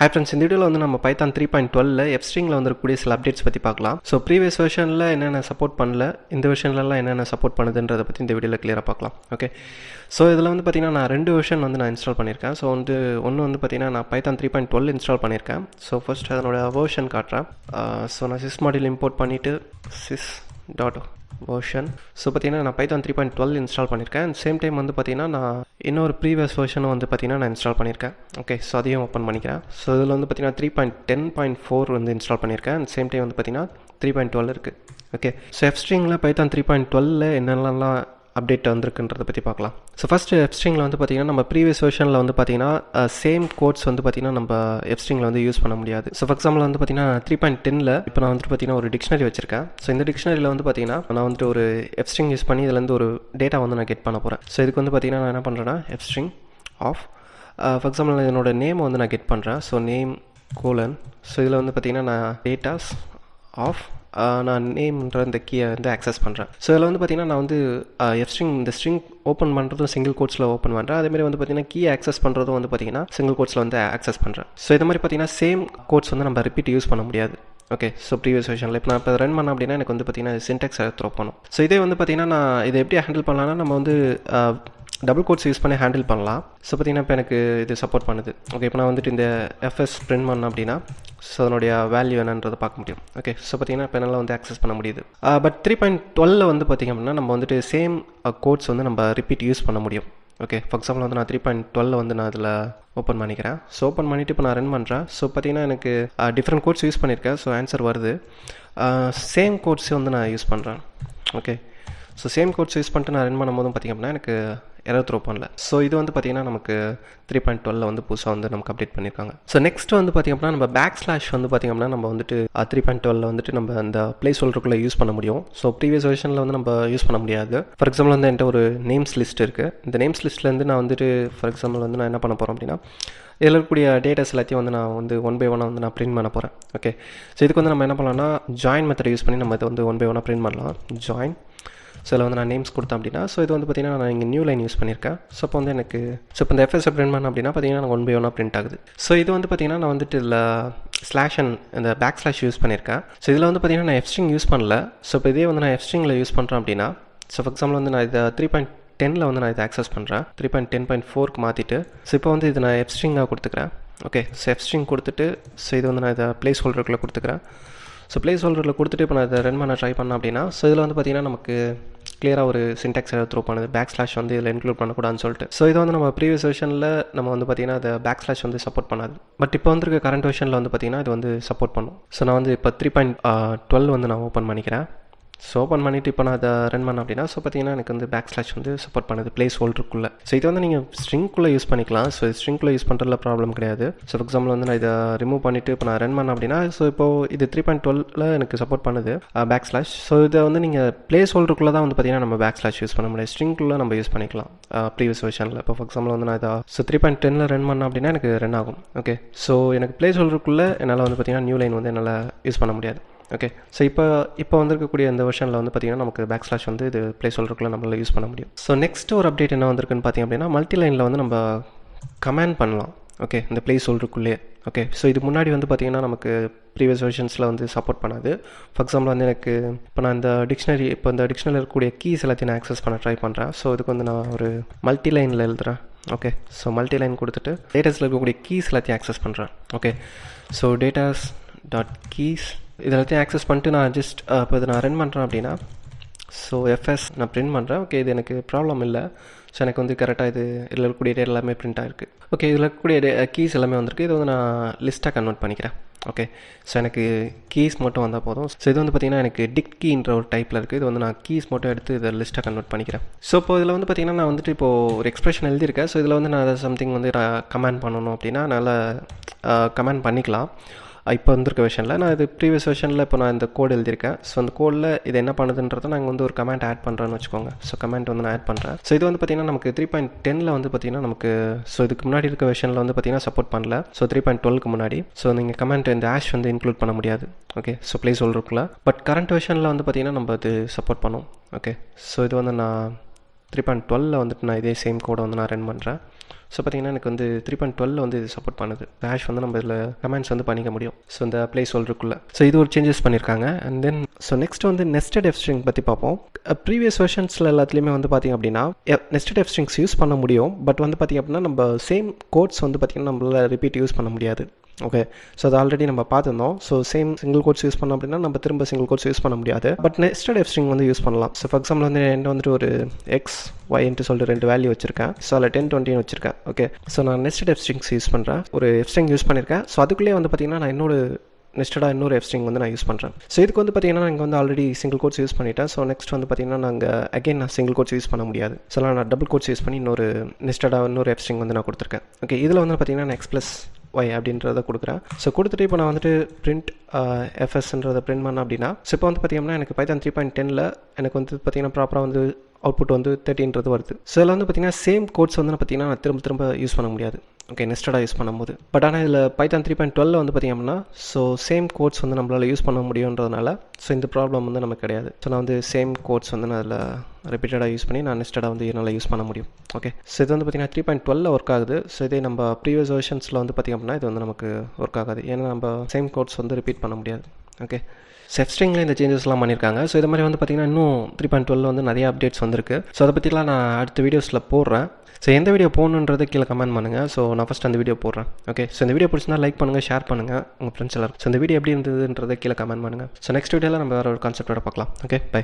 Hi friends, இந்த வீடியோவில் வந்து நம்ம பைத்தான் 3.12ல FStringல வந்திருக்கக்கூடிய சில அப்டேட்ஸ் பற்றி பார்க்கலாம். ஸோ ப்ரீவியஸ் வெர்ஷனில் என்னென்ன சப்போர்ட் பண்ணல, இந்த வெர்ஷன்லலாம் என்னென்ன சப்போர்ட் பண்ணுதுன்றதை பற்றி இந்த வீடியோவில் கிளியராக பார்க்கலாம். ஓகே, ஸோ இதில் வந்து பார்த்திங்கன்னா நான் 2 வெர்ஷன் வந்து நான் இன்ஸ்டால் பண்ணியிருக்கேன். ஸோ ஒன்று வந்து பார்த்திங்கன்னா நான் பைத்தான் 3.12 இன்ஸ்டால் பண்ணியிருக்கேன். ஸோ ஃபர்ஸ்ட் அதனோட வெர்ஷன் காட்டுறேன். ஸோ நான் சிஸ் மாடியூல் இம்போர்ட் பண்ணிவிட்டு sys.version ஸோ பார்த்தீங்கன்னா நான் பைத்தான் 3.12 இன்ஸ்டால் பண்ணியிருக்கேன். அண்ட் சேம் டைம் வந்து பார்த்தீங்கன்னா நான் இன்னொரு ப்ரீவியஸ் வெர்ஷனும் வந்து பார்த்தீங்கன்னா நான் இன்ஸ்டால் பண்ணியிருக்கேன். ஓகே, ஸோ அதையும் ஓப்பன் பண்ணிக்கிறேன். ஸோ இதில் வந்து பார்த்தீங்கன்னா 3.10.4 வந்து இன்ஸ்டால் பண்ணியிருக்கேன். அண்ட் சேம் டைம் வந்து பார்த்தீங்கன்னா 3.12 இருக்குது. ஓகே, ஸோ FStringல பைத்தான் 3.12ல என்னென்னலாம் அப்டேட் வந்திருக்குன்றதை பற்றி பார்க்கலாம். ஸோ ஃபஸ்ட்டு FStringல வந்து பார்த்திங்கன்னா நம்ம ப்ரீவியஸ் வெர்ஷனில் வந்து பார்த்திங்கன்னா சேம் கோட்ஸ் வந்து பார்த்திங்கன்னா நம்ம FStringல வந்து யூஸ் பண்ண முடியாது. ஸோ ஃபார் எக்ஸாம்பிள் வந்து பார்த்திங்கன்னா 3.10ல் இப்போ நான் வந்துட்டு பார்த்திங்கன்னா ஒரு டிக்ஷனரி வச்சிருக்கேன். ஸோ இந்த டிக்ஷனரியில் வந்து பார்த்திங்கன்னா நான் வந்துட்டு ஒரு FString யூஸ் பண்ணி இதுலேருந்து ஒரு டேட்டா வந்து நான் கெட் பண்ண போகிறேன். ஸோ இதுக்கு வந்து பார்த்திங்கன்னா நான் என்ன பண்ணுறேன்னா FString ஆஃப் ஃபார் எக்ஸாம்பிள் என்னோட நேமை வந்து நான் கெட் பண்ணுறேன். So name colon. ஸோ இதில் வந்து பார்த்திங்கன்னா நான் டேட்டாஸ் ஆஃப் நான் நேம்ன்ற இந்த கீயை வந்து ஆக்சஸ் பண்ணுறேன். ஸோ இதில் வந்து பார்த்திங்கன்னா நான் வந்து FString இந்த ஸ்ட்ரிங் ஓப்பன் பண்ணுறதும் சிங்கிள் கோட்ஸில் ஓப்பன் பண்ணுறேன். அதேமாதிரி வந்து பார்த்திங்கன்னா கீ ஆக்சஸ் பண்ணுறதும் வந்து பார்த்திங்கன்னா சிங்கிள் கோட்ஸில் வந்து ஆக்சஸ் பண்ணுறேன். ஸோ இது மாதிரி பார்த்திங்கன்னா சேம் கோட்ஸ் வந்து நம்ம ரிப்பீட் யூஸ் பண்ண முடியாது. ஓகே, ஸோ ப்ரீவியஸ் வெர்ஷனில் இப்போ நான் இப்போ ரன் பண்ணேன் அப்படின்னா எனக்கு வந்து பார்த்திங்கன்னா சின்டெக்ஸ் த்ரோ பண்ணும். ஸோ இதே வந்து பார்த்திங்கன்னா நான் இதை எப்படி ஹேண்டில் பண்ணலாம்னா நம்ம வந்து டபுள் கோட்ஸ் யூஸ் பண்ணி ஹேண்டில் பண்ணலாம். ஸோ பார்த்திங்கன்னா இப்போ எனக்கு இது சப்போர்ட் பண்ணுது. ஓகே, இப்போ நான் வந்துட்டு இந்த FS பிரிண்ட் பண்ணேன் அப்படின்னா ஸோ அதனுடைய வேல்யூ என்னன்றதை பார்க்க முடியும். ஓகே, ஸோ பார்த்திங்கன்னா இப்போ என்னால் வந்து ஆக்சஸ் பண்ண முடியுது. பட் 3.12ல் வந்து பார்த்திங்க அப்படின்னா நம்ம வந்துட்டு சேம் கோட்ஸ் வந்து நம்ம ரிப்பீட் யூஸ் பண்ண முடியும். ஓகே, ஃபார் எக்ஸாம்பிள் வந்து நான் 3.12ல் வந்து நான் அதில் ஓப்பன் பண்ணிக்கிறேன். ஸோ ஓப்பன் பண்ணிவிட்டு இப்போ நான் ரன் பண்ணுறேன். ஸோ பார்த்திங்கன்னா எனக்கு டிஃப்ரெண்ட் கோட்ஸ் யூஸ் பண்ணியிருக்கேன். ஸோ ஆன்சர் வருது. சேம் கோட்ஸே வந்து நான் யூஸ் பண்ணுறேன். Okay, so same quotes use பண்ணிட்டு நான் ரன் பண்ணும்போதும் பார்த்திங்க அப்படின்னா எனக்கு எரர் த்ரோ பண்ணல. ஸோ இது வந்து பார்த்திங்கன்னா நமக்கு 3.12ல் வந்து புதுசாக வந்து நமக்கு அப்டேட் பண்ணியிருக்காங்க. ஸோ நெக்ஸ்ட் வந்து பார்த்திங்க அப்படின்னா நம்ம பேக் ஸ்லாஷ் வந்து பார்த்திங்க அப்படின்னா நம்ம வந்துட்டு 3.12ல் வந்துட்டு நம்ம அந்த பிளேஸ் ஹோல்டருக்குள்ளே யூஸ் பண்ண முடியும். ஸோ ப்ரீவியஸ் வெர்ஷனில் வந்து நம்ம யூஸ் பண்ண முடியாது. ஃபார் எக்ஸாம்பிள் வந்து என்கிட்ட ஒரு நேம்ஸ் லிஸ்ட் இருக்குது. இந்த நேம்ஸ் லிஸ்ட்லேருந்து நான் வந்துட்டு ஃபார் எக்ஸாம்பிள் வந்து நான் என்ன பண்ண போகிறேன் அப்படின்னா இதில் இருக்கக்கூடிய டேட்டாஸ் எல்லாத்தையும் வந்து நான் வந்து 1 by 1 வந்து நான் பிரிண்ட் பண்ண போகிறேன். ஓகே, ஸோ இதுக்கு வந்து நம்ம என்ன பண்ணலாம்னா ஜாயின் மெத்தட் யூஸ் பண்ணி நம்ம இதை வந்து 1 by 1 பிரிண்ட் பண்ணலாம். ஜாயின். ஸோ இதில் வந்து நான் நேம்ஸ் கொடுத்தேன் அப்படின்னா ஸோ இது வந்து பார்த்திங்கன்னா நான் இங்கே நியூ லைன் யூஸ் பண்ணியிருக்கேன். ஸோ இப்போ வந்து எனக்கு ஸோ இப்போ இந்த FS பிரிண்ட் பண்ணேன் அப்படின்னா பார்த்திங்கன்னா நான் 1 by 1 பிரிண்ட் ஆகுது. ஸோ இது வந்து பார்த்திங்கன்னா நான் வந்துட்டு இதில் ஸ்லாஷ் அண்ட் இந்த பேக் ஸ்லாஷ் யூஸ் பண்ணியிருக்கேன். ஸோ இதில் வந்து பார்த்திங்கன்னா நான் FString யூஸ் பண்ணல. ஸோ இப்போ இதே வந்து நான் FStringல யூஸ் பண்ணுறேன் அப்படின்னா ஸோ ஃபார் எக்ஸாம்பிள் வந்து நான் இதை 3.10ல் வந்து நான் இதை ஆக்சஸ் பண்ணுறேன். 3.10.4க்கு மாற்றிட்டு ஸோ இப்போ வந்து இது நான் FStringகாக கொடுத்துக்கிறேன். ஓகே, ஸோ FString கொடுத்துட்டு ஸோ இது வந்து நான் இதை பிளேஸ் ஹோல்டருக்குள்ளே கொடுத்துக்கிறேன். ஸோ பிளேஸ் ஹோல்டரில் கொடுத்துட்டு இப்போ நான் இதை ரன் பண்ண ட்ரை பண்ணேன் அப்படின்னா ஸோ இதில் வந்து பார்த்திங்கன்னா நமக்கு கிளியராக ஒரு சின்டாக்ஸ் த்ரோ பண்ணுது. பேக் ஸ்லாஷ் வந்து இதில் இன்க்ளூட் பண்ணக்கூடாதுன்னு சொல்லிட்டு. ஸோ இது வந்து நம்ம ப்ரீவியஸ் வெர்ஷனில் நம்ம வந்து பார்த்திங்கன்னா அதை பேக் ஸ்லாஷ் வந்து சப்போர்ட் பண்ணாது. பட் இப்போ வந்துருக்க கரண்ட் வெர்ஷனில் வந்து பார்த்திங்கன்னா இது வந்து சப்போர்ட் பண்ணும். ஸோ நான் வந்து இப்போ 3.12 வந்து நான் ஓப்பன் பண்ணிக்கிறேன். ஸோ ஓப்பன் பண்ணிவிட்டு இப்போ நான் அதை ரன் பண்ணேன் அப்படின்னா ஸோ பார்த்திங்கன்னா எனக்கு வந்து பேக் ஸ்லாஷ் வந்து சப்போர்ட் பண்ணுது பிளேஸ் ஹோல்டருக்குள்ளே. ஸோ இது வந்து நீங்கள் ஸ்ட்ரிங்குள்ளே யூஸ் பண்ணிக்கலாம். ஸோ ஸ்ட்ரிங்குள்ளே யூஸ் பண்ணுறதுல ப்ராப்ளம் கிடையாது. ஸோ ஃபார் எக்ஸாம்பிள் வந்து நான் இதை ரிமூவ் பண்ணிவிட்டு இப்போ நான் ரன் பண்ணேன் அப்படின்னா ஸோ இப்போது இது 3.12ல் எனக்கு சப்போர்ட் பண்ணுது பேக் ஸ்லாஷ். ஸோ இதை வந்து நீங்கள் பிளேஸ் ஹோல்டருக்குள்ளே தான் வந்து பார்த்திங்கன்னா நம்ம பேக் ஸ்லாஷ் யூஸ் பண்ண முடியாது. ஸ்ட்ரிங்குள்ளே நம்ம யூஸ் பண்ணிக்கலாம் ப்ரீவியஸ் வெர்ஷனில். இப்போ ஃபார் எக்ஸாம்பிள் வந்து நான் இதை ஸோ 3.10ல் ரன் பண்ணேன் அப்படின்னா எனக்கு ரன் ஆகும். ஓகே, ஸோ எனக்கு பிளேஸ் ஹோல்டருக்குள்ளே என்னால் வந்து பார்த்திங்கன்னா நியூ லைன் வந்து என்னால் யூஸ் பண்ண முடியாது. ஓகே, ஸோ இப்போ வந்திருக்கக்கூடிய இந்த வெர்ஷனில் வந்து பார்த்திங்கன்னா நமக்கு பேக் ஸ்லாஷ் வந்து இது பிளேஸ் ஹோல்டருக்குள்ளே நம்மளால் யூஸ் பண்ண முடியும். ஸோ நெக்ஸ்ட் ஒரு அப்டேட் என்ன வந்திருக்குன்னு பார்த்திங்க அப்படின்னா மல்டி லைனில் வந்து நம்ம கமெண்ட் பண்ணலாம். ஓகே, இந்த பிளேஸ் ஹோல்டருக்குள்ளே. ஓகே, ஸோ இது முன்னாடி வந்து பார்த்திங்கன்னா நமக்கு ப்ரீவியஸ் வெர்ஷன்ஸில் வந்து சப்போர்ட் பண்ணாது. ஃபார் எக்ஸாம்பிள் வந்து எனக்கு இப்போ நான் இந்த டிக்ஷனரியில் இருக்கக்கூடிய கீஸ் எல்லாத்தையும் நான் ஆக்சஸ் பண்ண ட்ரை பண்ணுறேன். ஸோ இதுக்கு வந்து நான் ஒரு மல்டி லைனில் எழுதுகிறேன். ஓகே, ஸோ மல்டி லைன் கொடுத்துட்டு டேட்டாஸில் இருக்கக்கூடிய கீஸ் எல்லாத்தையும் ஆக்சஸ் பண்ணுறேன். Okay, so datas dot keys இது எல்லாத்தையும் ஆக்சஸ் பண்ணிட்டு நான் ஜஸ்ட் இப்போ இதை நான் ரன் பண்ணுறேன் அப்படின்னா ஸோ FS நான் பிரிண்ட் பண்ணுறேன். ஓகே, இது எனக்கு ப்ராப்ளம் இல்லை. ஸோ எனக்கு வந்து கரெக்டாக இதில் இருக்கக்கூடிய டேட்டா எல்லாமே பிரிண்ட் ஆகிருக்கு. ஓகே, இதில் இருக்கக்கூடிய கீஸ் எல்லாமே வந்திருக்கு. இது வந்து நான் லிஸ்ட்டாக கன்வெர்ட் பண்ணிக்கிறேன். ஓகே, ஸோ எனக்கு கீஸ் மட்டும் வந்தால் போதும். ஸோ இது வந்து பார்த்திங்கன்னா எனக்கு டிக் கீன்ற ஒரு டைப்பில் இருக்குது. இது வந்து நான் கீஸ் மட்டும் எடுத்து இதை லிஸ்ட்டாக கன்வெர்ட் பண்ணிக்கிறேன். ஸோ இப்போ இதில் வந்து பார்த்திங்கன்னா நான் வந்துட்டு இப்போது ஒரு எக்ஸ்பிரஷன் எழுதியிருக்கேன். ஸோ இதில் வந்து நான் அதை சம்திங் வந்து கமெண்ட் பண்ணணும் அப்படின்னா நல்லா கமெண்ட் பண்ணிக்கலாம். இப்போ வந்திருக்க வெர்ஷனில் நான் இது ப்ரீவியஸ் வெர்ஷனில் இப்போ நான் இந்த கோட் எழுதியிருக்கேன். ஸோ அந்த கோடில் இது என்ன பண்ணுதுன்றதை நாங்கள் வந்து ஒரு கமெண்ட் ஆட் பண்ணுறேன்னு வச்சுக்கோங்க. ஸோ கமெண்ட் வந்து நான் ஆட் பண்ணுறேன். ஸோ இது வந்து பார்த்திங்கன்னா நமக்கு 3.10ல் வந்து பார்த்திங்கன்னா நமக்கு ஸோ இதுக்கு முன்னாடி இருக்க வெர்ஷனில் வந்து பார்த்திங்கன்னா சப்போர்ட் பண்ணல. ஸோ 3.12க்கு முன்னாடி ஸோ நீங்கள் கமெண்ட் இந்த ஆஷ் வந்து இன்க்ளூட் பண்ண முடியாது. ஓகே, ஸோ பிளேஸ் ஹோல்டருக்குள்ள. பட் கரண்ட் வெர்ஷனில் வந்து பார்த்திங்கன்னா நம்ம அது சப்போர்ட் பண்ணோம். ஓகே, ஸோ இது வந்து நான் 3.12 வந்துட்டு நான் இதே சேம் கோடை வந்து நான் ரன் பண்ணுறேன். ஸோ பார்த்தீங்கன்னா எனக்கு வந்து 3.12 வந்து இது சப்போர்ட் பண்ணுது. ஹேஷ் வந்து நம்ம இதில் கமெண்ட்ஸ் வந்து பண்ணிக்க முடியும். ஸோ இந்த பிளேஸ் ஹோல்டருக்குள்ளே. ஸோ இது ஒரு சேஞ்சஸ் பண்ணியிருக்காங்க. அண்ட் தென் ஸோ நெக்ஸ்ட் வந்து நெஸ்டட் FString பற்றி பார்ப்போம். ப்ரீவியஸ் வெர்ஷன்ஸில் எல்லாத்துலேயுமே வந்து பார்த்திங்க அப்படின்னா நெஸ்டட் FStrings யூஸ் பண்ண முடியும். பட் வந்து பார்த்திங்க அப்படின்னா நம்ம சேம் கோட்ஸ் வந்து பார்த்திங்கன்னா நம்மளால் ரிப்பீட் யூஸ் பண்ண முடியாது. ஓகே, ஸோ அது ஆல்ரெடி நம்ம பார்த்துருந்தோம். So same single quotes use பண்ணோம் அப்படின்னா நம்ம திரும்ப சிங்கிள் கோட்ஸ் யூஸ் பண்ண முடியாது. பட் நெஸ்டட் FString வந்து யூஸ் பண்ணலாம். ஸோ ஃபார் எக்ஸாம்பிள் வந்து என்ன வந்துட்டு ஒரு எக்ஸ் ஒய்ன்ட்டு சொல்லிட்டு 2 வேல்யூ வச்சிருக்கேன். ஸோ அதில் 10, 20 வச்சிருக்கேன். ஓகே, ஸோ நான் நெஸ்டட் FStrings யூஸ் பண்ணுறேன். ஒரு FString யூஸ் பண்ணியிருக்கேன். ஸோ அதுக்குள்ளேயே வந்து பார்த்திங்கன்னா நான் நெஸ்டடாக இன்னொரு FString வந்து நான் யூஸ் பண்ணுறேன். ஸோ இதுக்கு வந்து பார்த்திங்கன்னா நான் இங்கே வந்து ஆல்ரெடி சிங்கிள் கோட்ஸ் யூஸ் பண்ணிட்டேன். ஸோ நெக்ஸ்ட் வந்து பார்த்திங்கன்னா நான் சிங்கிள் கோட்ஸ் யூஸ் பண்ண முடியாது. ஸோ நான் டபுள் கோட்ஸ் யூஸ் பண்ணி நெஸ்டடாக இன்னொரு FString வந்து நான் கொடுத்துருக்கேன். ஓகே, இதில் வந்து பார்த்திங்கன்னா நான் X + Y அப்படின்றத கொடுக்குறேன். ஸோ கொடுத்துட்டு இப்போ நான் வந்துட்டு பிரிண்ட் FSன்றதை பிரிண்ட் பண்ணேன் அப்படின்னா, ஸோ இப்போ வந்து பார்த்திங்கன்னா எனக்கு Python 3.10ல் எனக்கு வந்து பார்த்திங்கன்னா ப்ராப்பராக வந்து அவுட்புட் வந்து 30ன்றது வருது. ஸோ இதில் வந்து பார்த்திங்கன்னா சேம் கோட்ஸ் வந்து பார்த்திங்கன்னா நான் திரும்ப யூஸ் பண்ண முடியாது. ஓகே, நெஸ்டடாக யூஸ் பண்ணும்போது. பட் ஆனால் இதில் Python 3.12 வந்து பார்த்திங்க அப்படின்னா ஸோ சேம் கோட்ஸ் வந்து நம்மளால் யூஸ் பண்ண முடியுன்றதுனால ஸோ இந்த ப்ராப்ளம் வந்து நமக்கு கிடையாது. ஸோ நான் வந்து சேம் கோட்ஸ் வந்து நான் அதில் ரிப்பீட்டடாக யூஸ் பண்ணி நான் நெஸ்டடாக வந்து என்னால் யூஸ் பண்ண முடியும். ஓகே, ஸோ இது வந்து பார்த்திங்கன்னா 3.12 ஒர்க் ஆகுது. ஸோ இதே நம்ம ப்ரீவியஸ் வெர்ஷன்ஸில் வந்து பார்த்திங்க அப்படின்னா இது வந்து நமக்கு ஒர்க் ஆகாது. ஏன்னா நம்ம சேம் கோட்ஸ் வந்து ரிப்பீட் பண்ண முடியாது. ஓகே, FStringல இந்த சேஞ்சஸ்லாம் பண்ணியிருக்காங்க. ஸோ இது மாதிரி வந்து பார்த்திங்கன்னா இன்னும் 3.12 வந்து நிறைய அப்டேட்ஸ் வந்திருக்கு. ஸோ அதை பற்றிலாம் நான் அடுத்த வீடியோஸில் போடுறேன். ஸோ எந்த வீடியோ போகணுன்றதை கீழே கமெண்ட் பண்ணுங்கள். ஸோ நான் ஃபஸ்ட் அந்த வீடியோ போடுறேன். ஓகே, ஸோ இந்த வீடியோ பிடிச்சிருந்தா லைக் பண்ணுங்கள், ஷேர் பண்ணுங்கள் உங்கள் ஃப்ரெண்ட்ஸ் எல்லாரும். ஸோ இந்த வீடியோ எப்படி இருந்ததுன்றதை கீழே கமெண்ட் பண்ணுங்கள். ஸோ நெக்ஸ்ட் வீடியோவில் நம்ம வேறு ஒரு கான்செப்டோட பார்க்கலாம். Okay, by.